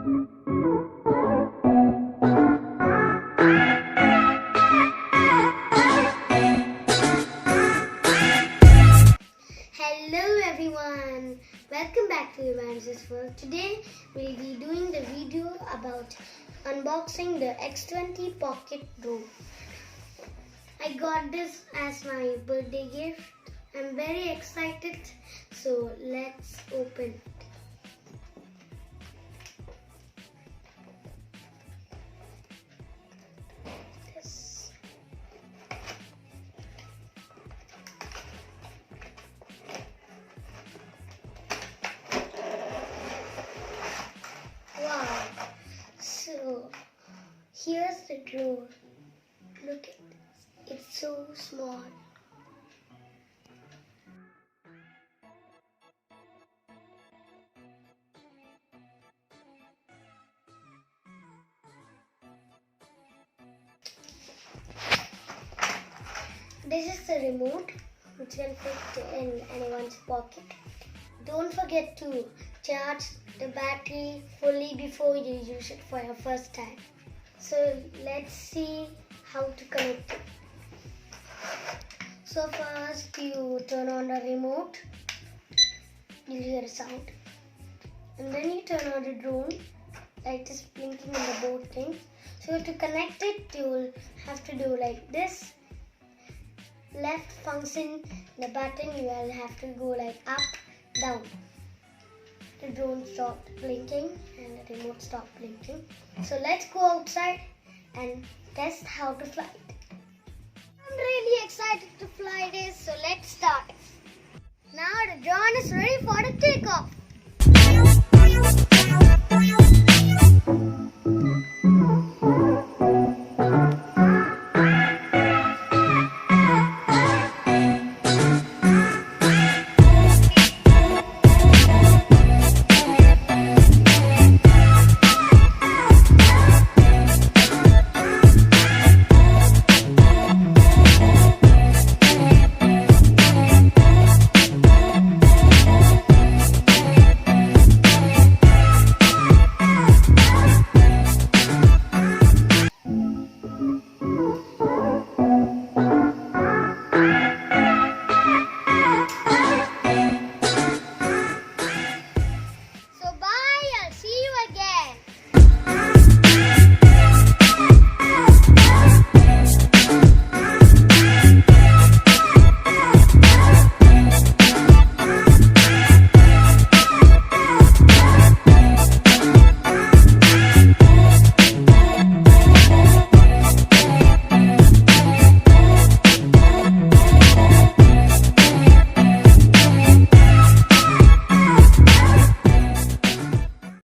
Hello everyone, welcome back to RESHMI'S World. Today we'll be doing the video about unboxing the X20 Pocket drone. I got this as my birthday gift. I'm very excited, so let's open it. Wow, so here's the drone. Look at this, it's so small. This is the remote which can fit in anyone's pocket. Don't forget to charge the battery fully before you use it for your first time. So let's see how to connect it. So first you turn on the remote, you'll hear a sound. And then you turn on the drone, light is blinking in the both things. So to connect it, you'll have to do like this. Left function the button, you will have to go like up, down. The drone stopped blinking and the remote stopped blinking. So let's go outside and test how to fly it. I'm really excited to fly this, so let's start. Now the drone is ready for the takeoff.